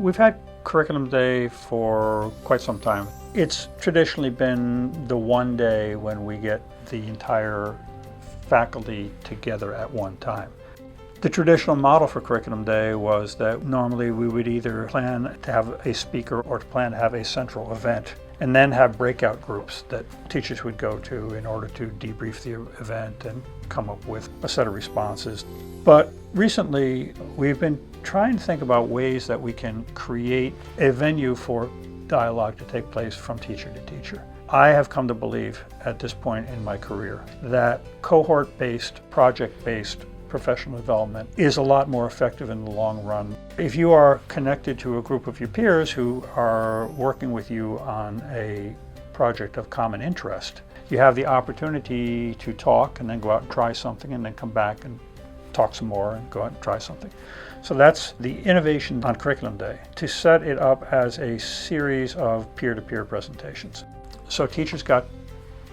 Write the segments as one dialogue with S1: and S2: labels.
S1: We've had Curriculum Day for quite some time. It's traditionally been the one day when we get the entire faculty together at one time. The traditional model for Curriculum Day was that normally we would either plan to have a speaker or to plan to have a central event, and then have breakout groups that teachers would go to in order to debrief the event and come up with a set of responses. But recently, we've been trying to think about ways that we can create a venue for dialogue to take place from teacher to teacher. I have come to believe at this point in my career that cohort-based, project-based professional development is a lot more effective in the long run. If you are connected to a group of your peers who are working with you on a project of common interest, you have the opportunity to talk and then go out and try something and then come back and talk some more and go out and try something. So that's the innovation on Curriculum Day, to set it up as a series of peer-to-peer presentations. So teachers got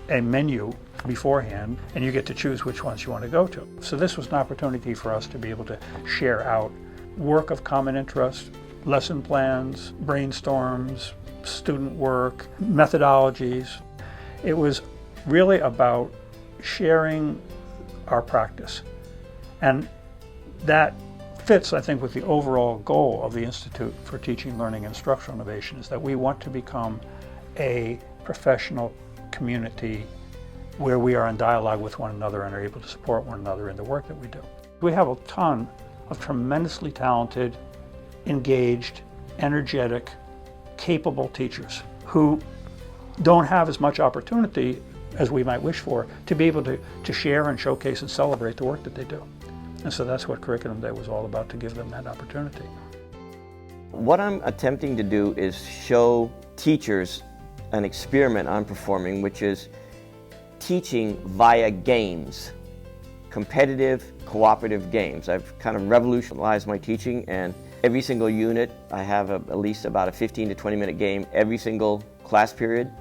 S1: a menu beforehand, and you get to choose which ones you want to go to. So this was an opportunity for us to be able to share out work of common interest, lesson plans, brainstorms, student work, methodologies. It was really about sharing our practice. And that fits, I think, with the overall goal of the Institute for Teaching, Learning, and Instructional Innovation, is that we want to become a professional community where we are in dialogue with one another and are able to support one another in the work that we do. We have a ton of tremendously talented, engaged, energetic, capable teachers who don't have as much opportunity as we might wish for to be able to share and showcase and celebrate the work that they do. And so that's what Curriculum Day was all about, to give them that opportunity.
S2: What I'm attempting to do is show teachers an experiment I'm performing, which is teaching via games, competitive, cooperative games. I've kind of revolutionized my teaching, and every single unit I have at least about a 15 to 20 minute game every single class period.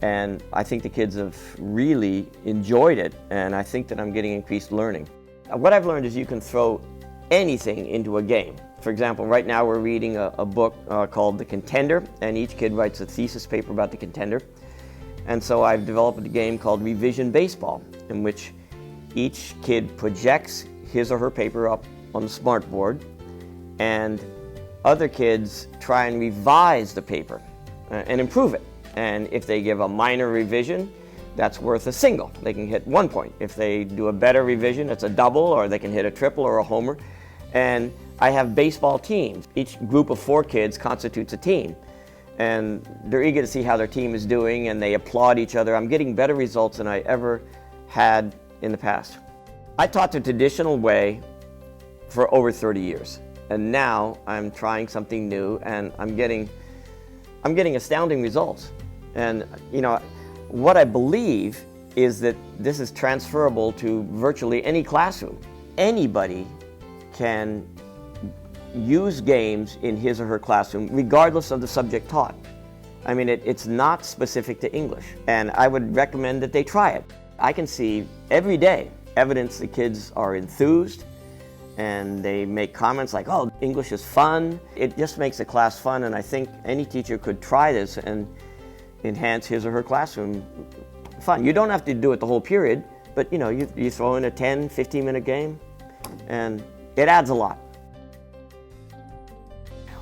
S2: And I think the kids have really enjoyed it, and I think that I'm getting increased learning. What I've learned is you can throw anything into a game. For example, right now we're reading a book called The Contender, and each kid writes a thesis paper about the contender. And so I've developed a game called Revision Baseball, in which each kid projects his or her paper up on the smartboard, and other kids try and revise the paper and improve it. And if they give a minor revision, that's worth a single. They can hit 1 point. If they do a better revision, it's a double, or they can hit a triple or a homer. And I have baseball teams. Each group of 4 kids constitutes a team. And they're eager to see how their team is doing, and they applaud each other. I'm getting better results than I ever had in the past. I taught the traditional way for over 30 years. And now I'm trying something new, and I'm getting astounding results. And you know, what I believe is that this is transferable to virtually any classroom. Anybody can use games in his or her classroom regardless of the subject taught. I mean, it's not specific to English, and I would recommend that they try it. I can see every day evidence the kids are enthused, and they make comments like, oh, English is fun. It just makes the class fun, and I think any teacher could try this and enhance his or her classroom fun. You don't have to do it the whole period, but you know, you throw in a 10, 15-minute game, and it adds a lot.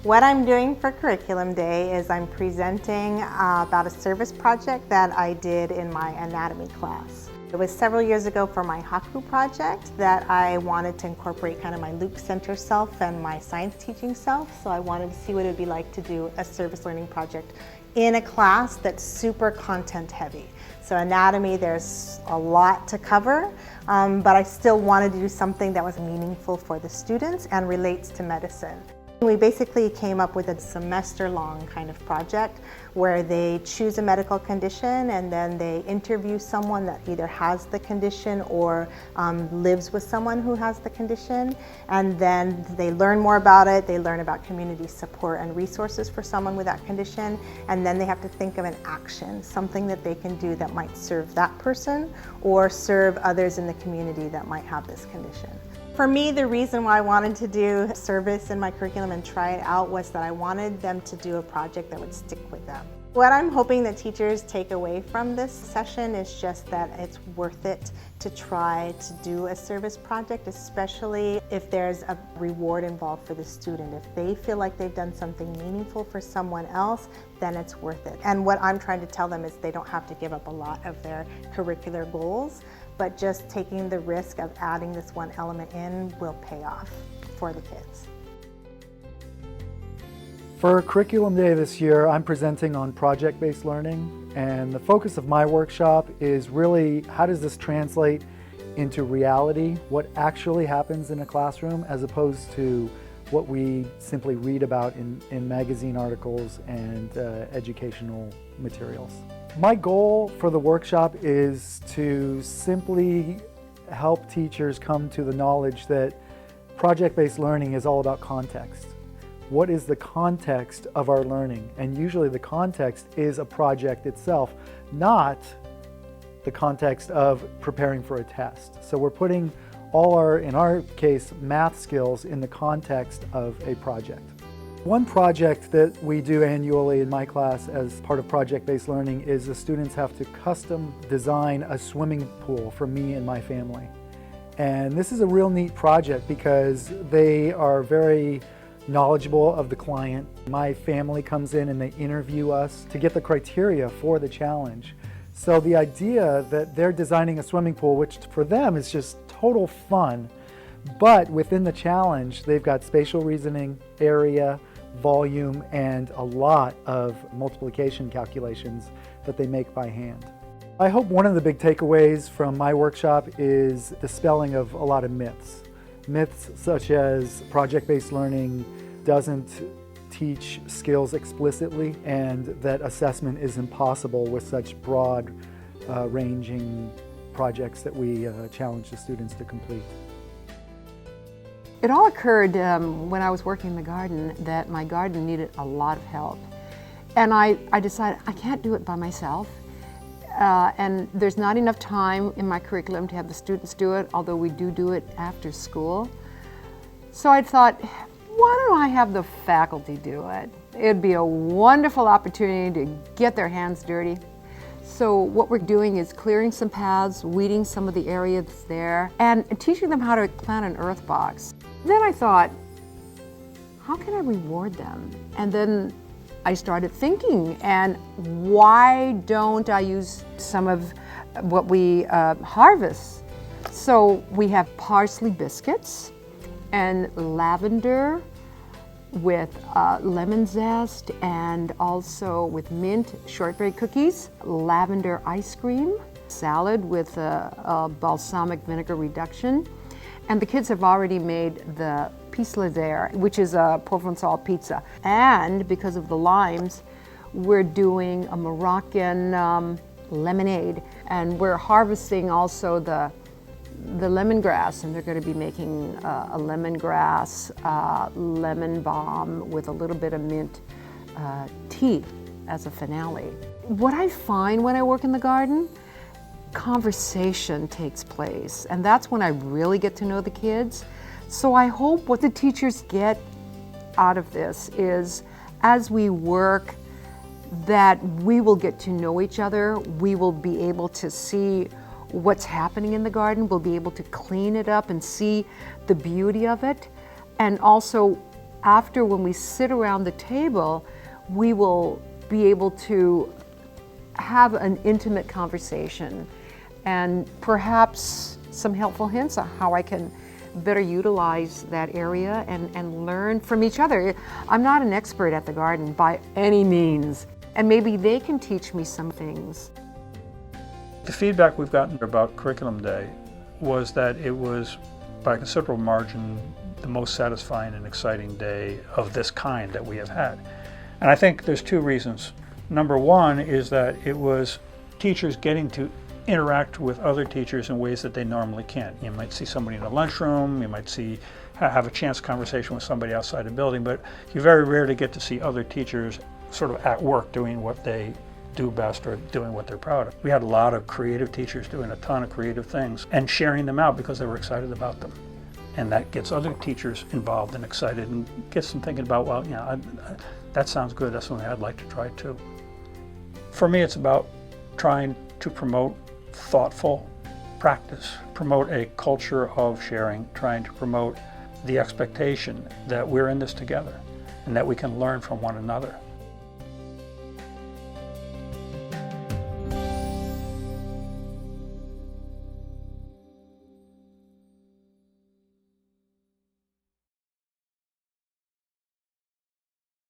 S3: What I'm doing for Curriculum Day is I'm presenting about a service project that I did in my anatomy class. It was several years ago for my Haku project that I wanted to incorporate kind of my Luke Center self and my science teaching self. So I wanted to see what it would be like to do a service learning project in a class that's super content heavy. So anatomy, there's a lot to cover, but I still wanted to do something that was meaningful for the students and relates to medicine. We basically came up with a semester-long kind of project where they choose a medical condition and then they interview someone that either has the condition or lives with someone who has the condition, and then they learn more about it. They learn about community support and resources for someone with that condition, and then they have to think of an action, something that they can do that might serve that person or serve others in the community that might have this condition. For me, the reason why I wanted to do service in my curriculum and try it out was that I wanted them to do a project that would stick with them. What I'm hoping that teachers take away from this session is just that it's worth it to try to do a service project, especially if there's a reward involved for the student. If they feel like they've done something meaningful for someone else, then it's worth it. And what I'm trying to tell them is they don't have to give up a lot of their curricular goals, but just taking the risk of adding this one element in will pay off for the kids.
S4: For Curriculum Day this year, I'm presenting on project-based learning, and the focus of my workshop is really how does this translate into reality, what actually happens in a classroom, as opposed to what we simply read about in magazine articles and educational materials. My goal for the workshop is to simply help teachers come to the knowledge that project-based learning is all about context. What is the context of our learning? And usually the context is a project itself, not the context of preparing for a test. So we're putting all our, in our case, math skills in the context of a project. One project that we do annually in my class as part of project-based learning is the students have to custom design a swimming pool for me and my family. And this is a real neat project because they are very knowledgeable of the client. My family comes in and they interview us to get the criteria for the challenge. So the idea that they're designing a swimming pool, which for them is just total fun, but within the challenge, they've got spatial reasoning, area, volume, and a lot of multiplication calculations that they make by hand. I hope one of the big takeaways from my workshop is dispelling of a lot of myths. Myths such as project-based learning doesn't teach skills explicitly, and that assessment is impossible with such broad ranging projects that we challenge the students to complete.
S5: It all occurred when I was working in the garden that my garden needed a lot of help. And I decided I can't do it by myself. And there's not enough time in my curriculum to have the students do it, although we do it after school. So I thought, why don't I have the faculty do it? It'd be a wonderful opportunity to get their hands dirty. So what we're doing is clearing some paths, weeding some of the area that's there, and teaching them how to plant an earth box. Then I thought, how can I reward them? And then I started thinking, and why don't I use some of what we harvest? So we have parsley biscuits and lavender with lemon zest, and also with mint shortbread cookies, lavender ice cream, salad with a balsamic vinegar reduction. And the kids have already made the piece laser, which is a Provençal pizza. And because of the limes, we're doing a Moroccan lemonade. And we're harvesting also the lemongrass, and they're going to be making a lemongrass lemon balm with a little bit of mint tea as a finale. What I find when I work in the garden, conversation takes place, and that's when I really get to know the kids. So I hope what the teachers get out of this is, as we work, that we will get to know each other. We will be able to see what's happening in the garden. We'll be able to clean it up and see the beauty of it. And also, after, when we sit around the table, we will be able to have an intimate conversation and perhaps some helpful hints on how I can better utilize that area and learn from each other. I'm not an expert at the garden by any means, and maybe they can teach me some things.
S1: The feedback we've gotten about Curriculum Day was that it was, by a considerable margin, the most satisfying and exciting day of this kind that we have had. And I think there's two reasons. Number one is that it was teachers getting to interact with other teachers in ways that they normally can't. You might see somebody in a lunchroom, you might have a chance conversation with somebody outside the building, but you very rarely get to see other teachers sort of at work doing what they do best or doing what they're proud of. We had a lot of creative teachers doing a ton of creative things and sharing them out because they were excited about them. And that gets other teachers involved and excited and gets them thinking about, well, that sounds good, that's something I'd like to try too. For me, it's about trying to promote thoughtful practice, promote a culture of sharing, trying to promote the expectation that we're in this together and that we can learn from one another.